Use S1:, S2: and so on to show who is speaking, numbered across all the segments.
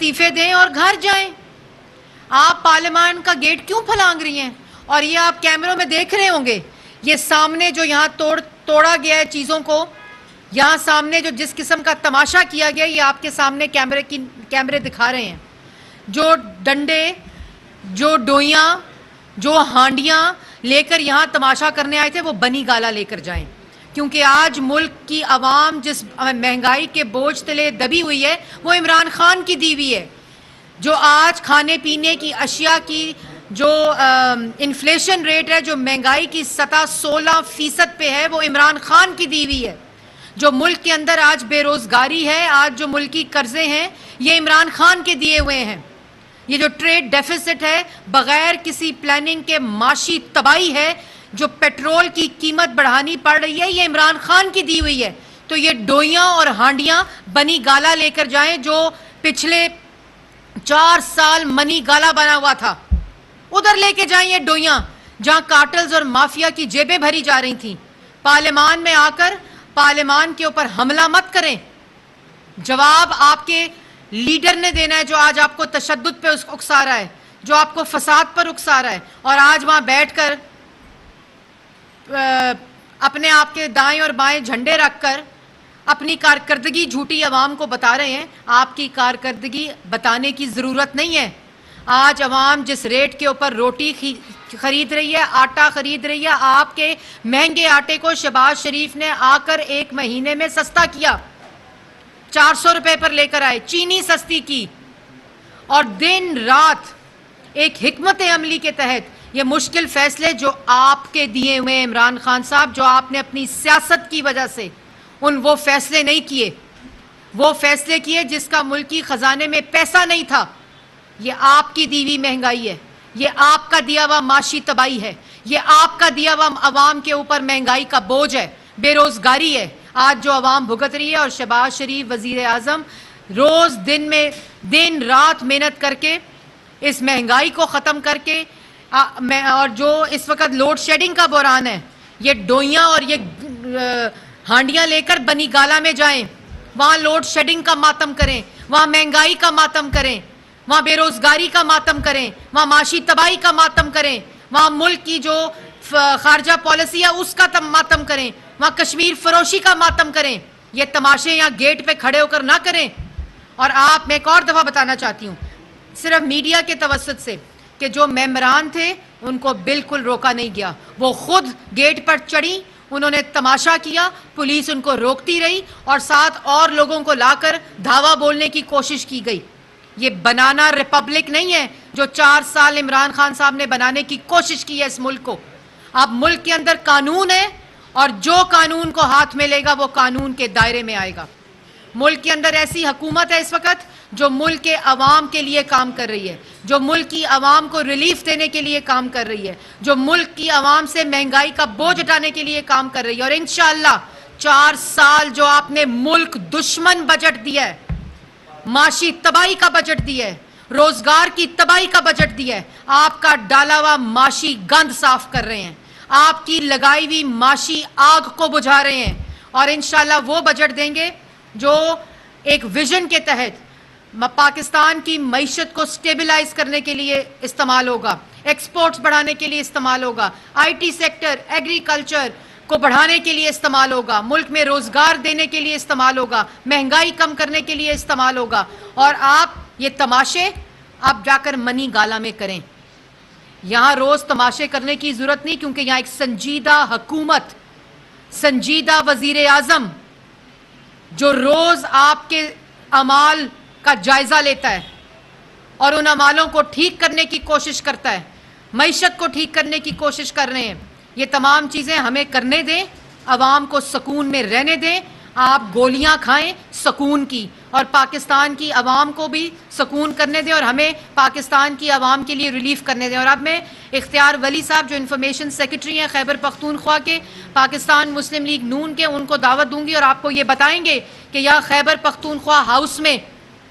S1: استعفے دیں اور گھر جائیں. آپ پارلیمان کا گیٹ کیوں پھلانگ رہی ہیں؟ اور یہ آپ کیمروں میں دیکھ رہے ہوں گے، یہ سامنے جو یہاں توڑا گیا ہے چیزوں کو، یہاں سامنے جو جس قسم کا تماشا کیا گیا، یہ آپ کے سامنے کیمرے دکھا رہے ہیں. جو ڈنڈے، جو ڈوئیاں، جو ہانڈیاں لے کر یہاں تماشا کرنے آئے تھے، وہ بنی گالا لے کر جائیں. کیونکہ آج ملک کی عوام جس مہنگائی کے بوجھ تلے دبی ہوئی ہے، وہ عمران خان کی دی ہوئی ہے. جو آج کھانے پینے کی اشیاء کی جو انفلیشن ریٹ ہے، جو مہنگائی کی سطح 16% پہ ہے، وہ عمران خان کی دی ہوئی ہے. جو ملک کے اندر آج بے روزگاری ہے، آج جو ملکی قرضے ہیں، یہ عمران خان کے دیے ہوئے ہیں. یہ جو ٹریڈ ڈیفیسٹ ہے، بغیر کسی پلاننگ کے معاشی تباہی ہے، جو پیٹرول کی قیمت بڑھانی پڑ رہی ہے، یہ عمران خان کی دی ہوئی ہے. تو یہ ڈوئیاں اور ہانڈیاں بنی گالا لے کر جائیں. جو پچھلے 4 سال منی گالا بنا ہوا تھا، ادھر لے کے جائیں یہ ڈوئیاں، جہاں کارٹلز اور مافیا کی جیبیں بھری جا رہی تھیں. پارلیمان میں آ کر پارلیمان کے اوپر حملہ مت کریں. جواب آپ کے لیڈر نے دینا ہے، جو آج آپ کو تشدد پہ اکسا رہا ہے، جو آپ کو فساد پر اکسا رہا ہے، اور آج وہاں بیٹھ کر اپنے آپ کے دائیں اور بائیں جھنڈے رکھ کر اپنی کارکردگی جھوٹی عوام کو بتا رہے ہیں. آپ کی کارکردگی بتانے کی ضرورت نہیں ہے. آج عوام جس ریٹ کے اوپر روٹی خرید رہی ہے، آٹا خرید رہی ہے، آپ کے مہنگے آٹے کو شہباز شریف نے آ کر 1 مہینے میں سستا کیا، 400 روپے پر لے کر آئے، چینی سستی کی. اور دن رات ایک حکمت عملی کے تحت یہ مشکل فیصلے جو آپ کے دیے ہوئے عمران خان صاحب، جو آپ نے اپنی سیاست کی وجہ سے وہ فیصلے نہیں کیے، وہ فیصلے کیے جس کا ملکی خزانے میں پیسہ نہیں تھا. یہ آپ کی دی ہوئی مہنگائی ہے، یہ آپ کا دیا ہوا معاشی تباہی ہے، یہ آپ کا دیا ہوا عوام کے اوپر مہنگائی کا بوجھ ہے، بے روزگاری ہے آج جو عوام بھگت رہی ہے. اور شہباز شریف وزیر اعظم روز دن رات محنت کر کے اس مہنگائی کو ختم کر کے، اور جو اس وقت لوڈ شیڈنگ کا بحران ہے، یہ ڈوئیاں اور یہ ہانڈیاں لے کر بنی گالا میں جائیں، وہاں لوڈ شیڈنگ کا ماتم کریں، وہاں مہنگائی کا ماتم کریں، وہاں بے روزگاری کا ماتم کریں، وہاں معاشی تباہی کا ماتم کریں، وہاں ملک کی جو خارجہ پالیسی ہے اس کا ماتم کریں، وہاں کشمیر فروشی کا ماتم کریں. یہ تماشے یہاں گیٹ پہ کھڑے ہو کر نہ کریں. اور میں ایک اور دفعہ بتانا چاہتی ہوں، صرف میڈیا کے توسط سے، کہ جو ممبران تھے ان کو بالکل روکا نہیں گیا. وہ خود گیٹ پر چڑھی، انہوں نے تماشا کیا، پولیس ان کو روکتی رہی، اور ساتھ اور لوگوں کو لا کر دھاوا بولنے کی کوشش کی گئی. یہ بنانا ریپبلک نہیں ہے جو 4 سال عمران خان صاحب نے بنانے کی کوشش کی ہے اس ملک کو. اب ملک کے اندر قانون ہے، اور جو قانون کو ہاتھ میں لے گا وہ قانون کے دائرے میں آئے گا. ملک کے اندر ایسی حکومت ہے اس وقت جو ملک کے عوام کے لیے کام کر رہی ہے، جو ملک کی عوام کو ریلیف دینے کے لیے کام کر رہی ہے، جو ملک کی عوام سے مہنگائی کا بوجھ ہٹانے کے لیے کام کر رہی ہے. اور انشاءاللہ 4 سال جو آپ نے ملک دشمن بجٹ دیا ہے، معاشی تباہی کا بجٹ دیا ہے، روزگار کی تباہی کا بجٹ دیا ہے، آپ کا ڈالا ہوا معاشی گند صاف کر رہے ہیں، آپ کی لگائی ہوئی معاشی آگ کو بجھا رہے ہیں. اور انشاءاللہ وہ بجٹ دیں گے جو ایک ویژن کے تحت پاکستان کی معیشت کو سٹیبلائز کرنے کے لیے استعمال ہوگا، ایکسپورٹس بڑھانے کے لیے استعمال ہوگا، آئی ٹی سیکٹر، ایگریکلچر کو بڑھانے کے لیے استعمال ہوگا، ملک میں روزگار دینے کے لیے استعمال ہوگا، مہنگائی کم کرنے کے لیے استعمال ہوگا. اور آپ یہ تماشے آپ جا کر منی گالا میں کریں. یہاں روز تماشے کرنے کی ضرورت نہیں، کیونکہ یہاں ایک سنجیدہ حکومت، سنجیدہ وزیر اعظم جو روز آپ کے اعمال کا جائزہ لیتا ہے اور ان اعمالوں کو ٹھیک کرنے کی کوشش کرتا ہے، معیشت کو ٹھیک کرنے کی کوشش کر رہے ہیں. یہ تمام چیزیں ہمیں کرنے دیں، عوام کو سکون میں رہنے دیں. آپ گولیاں کھائیں سکون کی، اور پاکستان کی عوام کو بھی سکون کرنے دیں، اور ہمیں پاکستان کی عوام کے لیے ریلیف کرنے دیں. اور اب میں اختیار ولی صاحب جو انفارمیشن سیکرٹری ہیں خیبر پختونخوا کے، پاکستان مسلم لیگ نون کے، ان کو دعوت دوں گی اور آپ کو یہ بتائیں گے کہ یہاں خیبر پختونخوا ہاؤس میں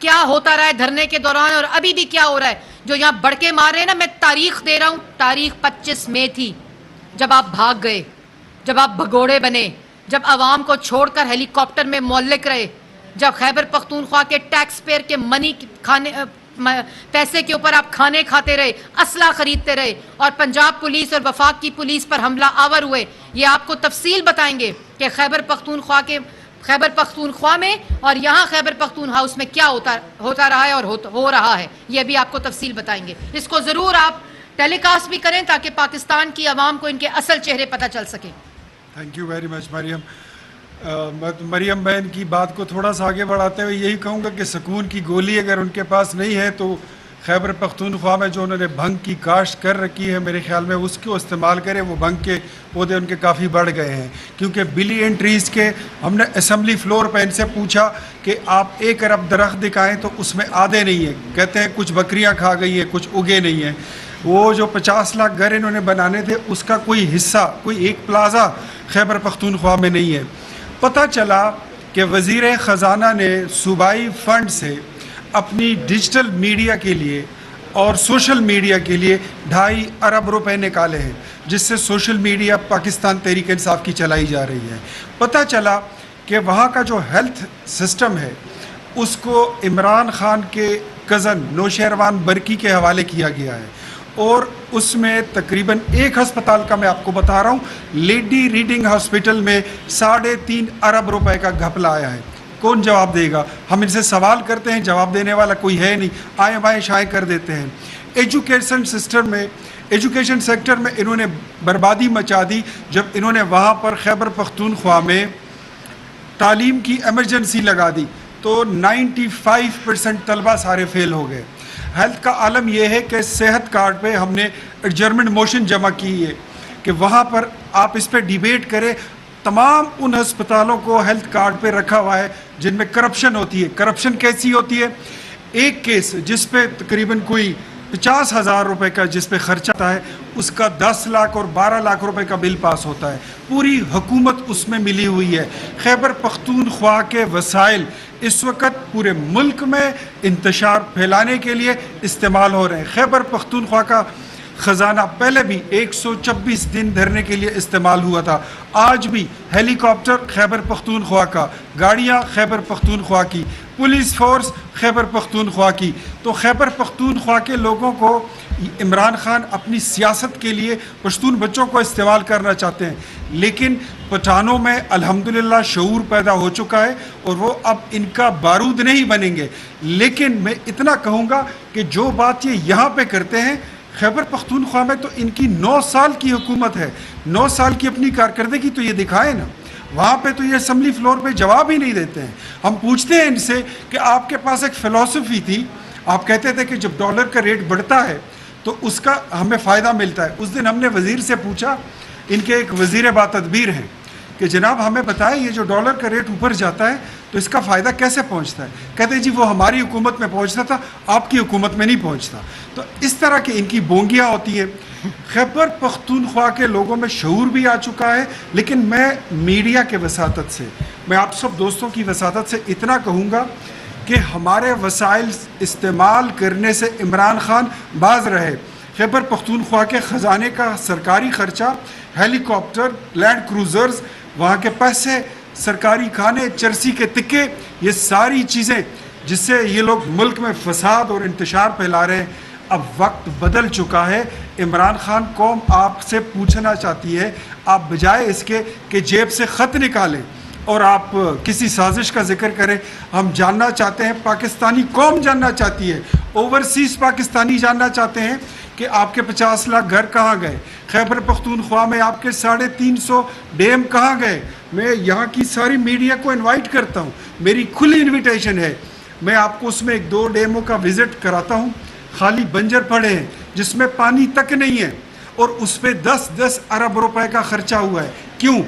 S1: کیا ہوتا رہا ہے دھرنے کے دوران، اور ابھی بھی کیا ہو رہا ہے. جو یہاں بڑکے مار رہے ہیں نا، میں تاریخ دے رہا ہوں، تاریخ 25 مئی تھی جب آپ بھاگ گئے، جب آپ بھگوڑے بنے، جب عوام کو چھوڑ کر ہیلی کاپٹر میں معلق رہے. جب خیبر پختونخوا کے ٹیکس پیئر کے منی پیسے کے اوپر آپ کھانے کھاتے رہے, اسلحہ خریدتے رہے اور پنجاب پولیس اور وفاق کی پولیس پر حملہ آور ہوئے. یہ آپ کو تفصیل بتائیں گے کہ خیبر پختونخوا میں اور یہاں خیبر پختون ہاؤس میں کیا ہوتا رہا ہے اور ہو رہا ہے, یہ بھی آپ کو تفصیل بتائیں گے. اس کو ضرور آپ ٹیلی کاسٹ بھی کریں تاکہ پاکستان کی عوام کو ان کے اصل چہرے پتہ چل سکیں.
S2: تھینک یو ویری مچ مریم. مریم بہن کی بات کو تھوڑا سا آگے بڑھاتے ہوئے یہی کہوں گا کہ سکون کی گولی اگر ان کے پاس نہیں ہے تو خیبر پختونخوا میں جو انہوں نے بھنگ کی کاشت کر رکھی ہے, میرے خیال میں اس کو استعمال کریں. وہ بھنگ کے پودے ان کے کافی بڑھ گئے ہیں, کیونکہ بلین ٹریز کے ہم نے اسمبلی فلور پہ ان سے پوچھا کہ آپ 1 ارب درخت دکھائیں تو اس میں آدھے نہیں ہیں. کہتے ہیں کچھ بکریاں کھا گئی ہیں, کچھ اگے نہیں ہیں. وہ جو 50 لاکھ گھر انہوں نے بنانے تھے اس کا کوئی حصہ, کوئی ایک پلازا خیبر پختونخوا میں نہیں ہے. پتہ چلا کہ وزیر خزانہ نے صوبائی فنڈ سے اپنی ڈیجیٹل میڈیا کے لیے اور سوشل میڈیا کے لیے 2.5 ارب روپے نکالے ہیں, جس سے سوشل میڈیا پاکستان تحریک انصاف کی چلائی جا رہی ہے. پتہ چلا کہ وہاں کا جو ہیلتھ سسٹم ہے اس کو عمران خان کے کزن نوشہروان برقی کے حوالے کیا گیا ہے, اور اس میں تقریباً ایک ہسپتال کا میں آپ کو بتا رہا ہوں, لیڈی ریڈنگ ہاسپٹل میں 3.5 ارب روپے کا گھپلا آیا ہے. کون جواب دے گا؟ ہم ان سے سوال کرتے ہیں, جواب دینے والا کوئی ہے نہیں, آئیں بائیں شائیں کر دیتے ہیں. ایجوکیشن سیکٹر میں انہوں نے بربادی مچا دی جب انہوں نے وہاں پر خیبر پختونخوا میں تعلیم کی ایمرجنسی لگا دی تو 95% طلبہ سارے فیل ہو گئے. ہیلتھ کا عالم یہ ہے کہ صحت کارڈ پہ ہم نے ایڈجرمنٹ موشن جمع کی ہے کہ وہاں پر آپ اس پہ ڈیبیٹ کریں. تمام ان ہسپتالوں کو ہیلتھ کارڈ پہ رکھا ہوا ہے جن میں کرپشن ہوتی ہے. کرپشن کیسی ہوتی ہے؟ ایک کیس جس پہ تقریباً کوئی 50,000 روپے کا جس پہ خرچہ آتا ہے اس کا 10 لاکھ اور 12 لاکھ روپے کا بل پاس ہوتا ہے. پوری حکومت اس میں ملی ہوئی ہے. خیبر پختونخوا کے وسائل اس وقت پورے ملک میں انتشار پھیلانے کے لیے استعمال ہو رہے ہیں. خیبر پختونخوا کا خزانہ پہلے بھی 126 دن دھرنے کے لیے استعمال ہوا تھا. آج بھی ہیلی کاپٹر خیبر پختونخوا کا, گاڑیاں خیبر پختونخوا کی, پولیس فورس خیبر پختونخوا کی. تو خیبر پختونخوا کے لوگوں کو عمران خان اپنی سیاست کے لیے پشتون بچوں کو استعمال کرنا چاہتے ہیں, لیکن پٹھانوں میں الحمدللہ شعور پیدا ہو چکا ہے اور وہ اب ان کا بارود نہیں بنیں گے. لیکن میں اتنا کہوں گا کہ جو بات یہ یہاں پہ کرتے ہیں, خیبر پختونخوا میں تو ان کی 9 سال کی حکومت ہے, 9 سال کی اپنی کارکردگی تو یہ دکھائے نا. وہاں پہ تو یہ اسمبلی فلور پہ جواب ہی نہیں دیتے ہیں. ہم پوچھتے ہیں ان سے کہ آپ کے پاس ایک فلسفی تھی, آپ کہتے تھے کہ جب ڈالر کا ریٹ بڑھتا ہے تو اس کا ہمیں فائدہ ملتا ہے. اس دن ہم نے وزیر سے پوچھا, ان کے ایک وزیر با تدبیر ہیں, کہ جناب ہمیں بتائیں یہ جو ڈالر کا ریٹ اوپر جاتا ہے تو اس کا فائدہ کیسے پہنچتا ہے؟ کہتے ہیں جی وہ ہماری حکومت میں پہنچتا تھا, آپ کی حکومت میں نہیں پہنچتا. تو اس طرح کی ان کی بونگیاں ہوتی ہیں. خیبر پختونخوا کے لوگوں میں شعور بھی آ چکا ہے, لیکن میں میڈیا کے وساطت سے, میں آپ سب دوستوں کی وساطت سے اتنا کہوں گا کہ ہمارے وسائل استعمال کرنے سے عمران خان باز رہے. خیبر پختونخوا کے خزانے کا سرکاری خرچہ, ہیلی کاپٹر, لینڈ کروزرز, وہاں کے پیسے, سرکاری کھانے, چرسی کے تکے, یہ ساری چیزیں جس سے یہ لوگ ملک میں فساد اور انتشار پھیلا رہے ہیں. اب وقت بدل چکا ہے. عمران خان قوم آپ سے پوچھنا چاہتی ہے, آپ بجائے اس کے کہ جیب سے خط نکالیں اور آپ کسی سازش کا ذکر کریں, ہم جاننا چاہتے ہیں, پاکستانی قوم جاننا چاہتی ہے, اوورسیز پاکستانی جاننا چاہتے ہیں کہ آپ کے 50 لاکھ گھر کہاں گئے, خیبر پختونخوا میں آپ کے 350 ڈیم کہاں گئے. میں یہاں کی ساری میڈیا کو انوائٹ کرتا ہوں, میری کھلی انویٹیشن ہے. میں آپ کو اس میں 1-2 ڈیموں کا وزٹ کراتا ہوں, خالی بنجر پڑے ہیں جس میں پانی تک نہیں ہے, اور اس پہ 10-10 ارب روپے کا خرچہ ہوا ہے. کیوں؟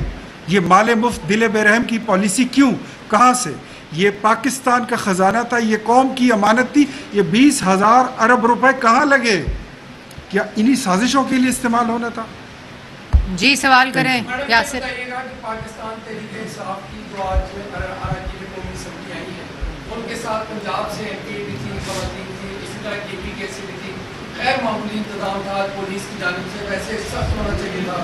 S2: یہ مال مفت دل بے رحم کی پالیسی کیوں؟ کہاں سے؟ یہ پاکستان کا خزانہ تھا, یہ قوم کی امانت تھی, یہ 20,000 ارب روپے کہاں لگے؟ کیا انہی سازشوں کے لیے استعمال ہونا تھا؟
S1: جی سوال کریں یاسر.
S3: پاکستان تحریک انصاف کی جو آج اراکین قومی اسمبلی آئی ہے, ان کے ساتھ پنجاب سے ایم پی بھی تھی, خواتین تھی, اسی طرح کے پی کے سی بھی تھی, غیر معمولی انتظام تھا پولیس کی جانب سے. ویسے سخت ہونا چاہیے تھا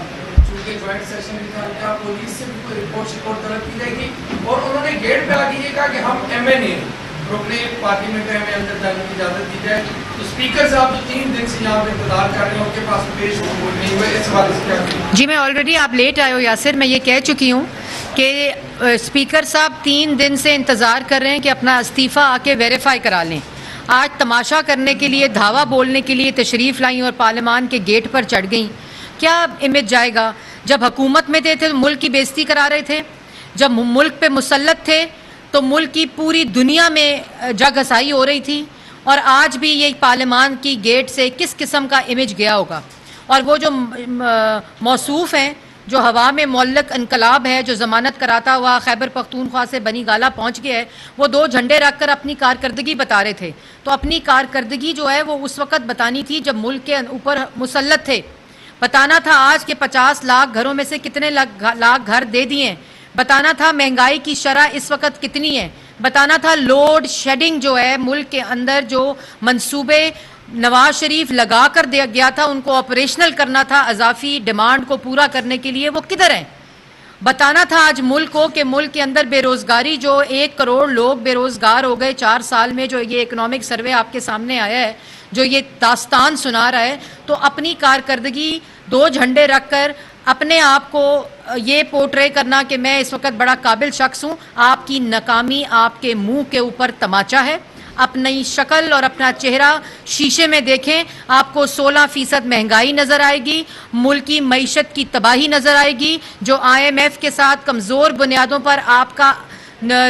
S3: کیونکہ جوائنٹ سیشن بھی تھا, کیا پولیس سے بھی کوئی رپورٹ طلب کی جائے گی؟ اور انہوں نے گیٹ پہ آ کے یہ کہا کہ ہم ایم این اے رکنے پارلیمنٹ میں ہمیں اندر جانے کی اجازت دی جائے. تو اسپیکر صاحب جو 3 دن سے یہاں پہ انتظار کر رہے ہیں ان کے پاس پیش نہیں ہوئے, اس حوالے سے کیا کہیں؟
S1: جی میں آلریڈی, آپ لیٹ آئے ہو یاسر, میں یہ کہہ چکی ہوں کہ اسپیکر صاحب 3 دن سے انتظار کر رہے ہیں کہ اپنا استعفیٰ آ کے ویریفائی کرا لیں. آج تماشا کرنے کے لیے, دھاوا بولنے کے لیے تشریف لائیں اور پارلیمان کے گیٹ پر چڑھ گئیں. کیا امیج جائے گا؟ جب حکومت میں تھے تو ملک کی بےزتی کرا رہے تھے, جب ملک پہ مسلط تھے تو ملک کی پوری دنیا میں جگ ہسائی ہو رہی تھی, اور آج بھی یہ پارلیمان کی گیٹ سے کس قسم کا امیج گیا ہوگا. اور وہ جو موصوف ہیں, جو ہوا میں معلق انقلاب ہے, جو ضمانت کراتا ہوا خیبر پختونخوا سے بنی گالہ پہنچ گیا ہے, وہ 2 جھنڈے رکھ کر اپنی کارکردگی بتا رہے تھے. تو اپنی کارکردگی جو ہے وہ اس وقت بتانی تھی جب ملک کے اوپر مسلط تھے. بتانا تھا آج کے 50 لاکھ گھروں میں سے کتنے لاکھ گھر دے دیے ہیں. بتانا تھا مہنگائی کی شرح اس وقت کتنی ہے. بتانا تھا لوڈ شیڈنگ جو ہے ملک کے اندر, جو منصوبے نواز شریف لگا کر دیا گیا تھا ان کو آپریشنل کرنا تھا اضافی ڈیمانڈ کو پورا کرنے کے لیے, وہ کدھر ہیں. بتانا تھا آج ملک کو کہ ملک کے اندر بے روزگاری, جو 1 کروڑ لوگ بے روزگار ہو گئے 4 سال میں, جو یہ اکنامک سروے آپ کے سامنے آیا ہے, جو یہ داستان سنا رہا ہے. تو اپنی کارکردگی 2 جھنڈے رکھ کر اپنے آپ کو یہ پورٹرے کرنا کہ میں اس وقت بڑا قابل شخص ہوں, آپ کی ناکامی آپ کے منہ کے اوپر تماچا ہے. اپنی شکل اور اپنا چہرہ شیشے میں دیکھیں, آپ کو 16% مہنگائی نظر آئے گی, ملکی معیشت کی تباہی نظر آئے گی, جو IMF کے ساتھ کمزور بنیادوں پر آپ کا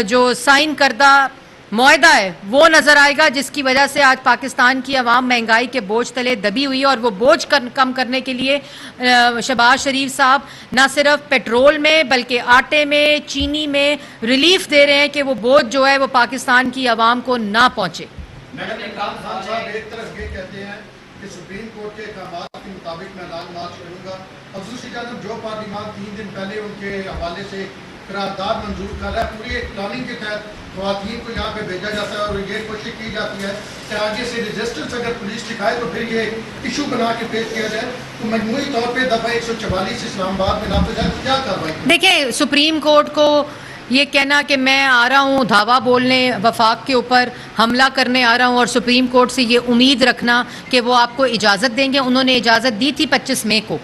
S1: جو سائن کردہ معاہدہ ہے وہ نظر آئے گا, جس کی وجہ سے آج پاکستان کی عوام مہنگائی کے بوجھ تلے دبی ہوئی ہے. اور وہ بوجھ کم کرنے کے لیے شہباز شریف صاحب نہ صرف پیٹرول میں بلکہ آٹے میں, چینی میں ریلیف دے رہے ہیں کہ وہ بوجھ جو ہے وہ پاکستان کی عوام کو نہ پہنچے.
S4: ایک طرف یہ کہتے ہیں کہ سپریم کورٹ کے احکامات کے مطابق میں اعلان مارچ کروں گا, اب دوسری جانب جو پارلیمان 3 دن پہلے ان کے حوالے سے قرارداد منظور کر رہا ہے, پوری ایک پلاننگ کے تحت خواتین کو یہاں پہ بھیجا جاتا ہے اور یہ کوشش کی جاتی ہے کہ آگے سے ریزسٹنس اگر پولیس دکھائے تو پھر یہ ایشو بنا کے پیش کیا جائے. تو مجموعی طور پہ دفعہ 144 اسلام آباد میں نافذ ہے, کیا کارروائی؟
S1: دیکھیں, سپریم کورٹ کو یہ کہنا کہ میں آ رہا ہوں دھاوا بولنے, وفاق کے اوپر حملہ کرنے آ رہا ہوں, اور سپریم کورٹ سے یہ امید رکھنا کہ وہ آپ کو اجازت دیں گے. انہوں نے اجازت دی تھی 25 مئی کو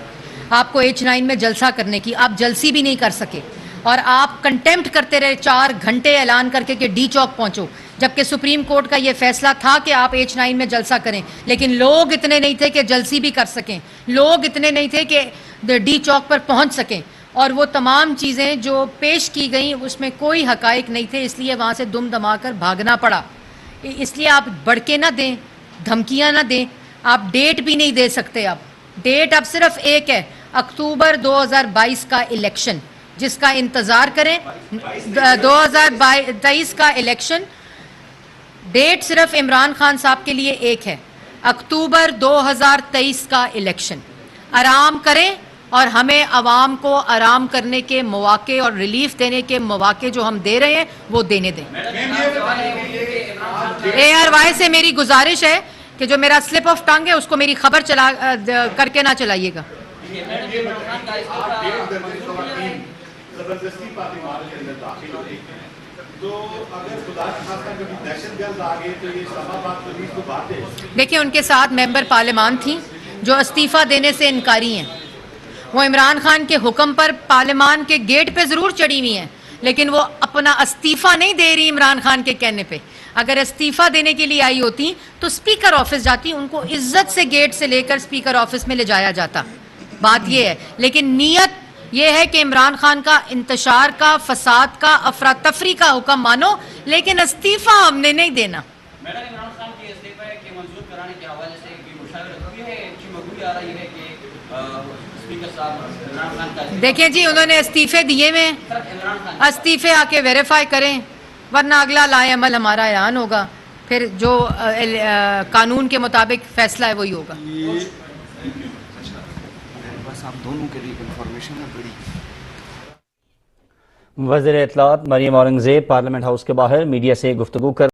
S1: آپ کو H9 میں جلسہ کرنے کی, آپ جلسی بھی نہیں کر سکے, اور آپ کنٹیمپٹ کرتے رہے 4 گھنٹے اعلان کر کے کہ ڈی چوک پہنچو, جبکہ سپریم کورٹ کا یہ فیصلہ تھا کہ آپ H9 میں جلسہ کریں. لیکن لوگ اتنے نہیں تھے کہ جلسی بھی کر سکیں, لوگ اتنے نہیں تھے کہ ڈی چوک پر پہنچ سکیں, اور وہ تمام چیزیں جو پیش کی گئیں اس میں کوئی حقائق نہیں تھے, اس لیے وہاں سے دم دما کر بھاگنا پڑا. اس لیے آپ بڑکے نہ دیں, دھمکیاں نہ دیں, آپ ڈیٹ بھی نہیں دے سکتے. اب ڈیٹ اب صرف ایک ہے, اکتوبر 2022 کا الیکشن, جس کا انتظار کریں. 2023 کا الیکشن ڈیٹ صرف عمران خان صاحب کے لیے ایک ہے, اکتوبر 2023 کا الیکشن. آرام کریں اور ہمیں عوام کو آرام کرنے کے مواقع اور ریلیف دینے کے مواقع جو ہم دے رہے ہیں وہ دینے دیں. ARY سے میری گزارش ہے کہ جو میرا سلپ آف ٹنگ ہے اس کو میری خبر کر کے نہ چلائیے گا.
S5: زبردستی پارلیمان کے اندر داخل ہو رہی ہے, تو اگر خدا کی خواستہ کبھی دہشت گرد آگے تو یہ اسلام آباد پولیس کو بات ہے.
S1: دیکھیں, ان کے ساتھ ممبر پارلیمان تھیں جو استعفیٰ دینے سے انکاری ہیں. وہ عمران خان کے حکم پر پارلیمان کے گیٹ پہ ضرور چڑھی ہوئی ہیں, لیکن وہ اپنا استعفیٰ نہیں دے رہی عمران خان کے کہنے پہ. اگر استعفیٰ دینے کے لیے آئی ہوتی تو اسپیکر آفس جاتی, ان کو عزت سے گیٹ سے لے کر اسپیکر آفس میں لے جایا جاتا. بات یہ ہے, لیکن نیت یہ ہے کہ عمران خان کا انتشار کا, فساد کا, افراتفری کا حکم مانو, لیکن استعفیٰ ہم نے نہیں دینا.
S6: میڈم, عمران خان کے استعفے کے منظور کرانے کے حوالے سے کوئی مشاورت ہوئی ہے؟ مقبول آ رہی ہے کہ اسپیکر صاحب عمران خان کا
S1: دیکھیں جی, انہوں نے استعفے دیے ہوئے, استعفے آ کے ویریفائی کریں, ورنہ اگلا لائے عمل ہمارا اعلان ہوگا, پھر جو قانون کے مطابق فیصلہ ہے وہی ہوگا.
S7: وزیر اطلاعات مریم اورنگزیب پارلیمنٹ ہاؤس کے باہر میڈیا سے گفتگو کر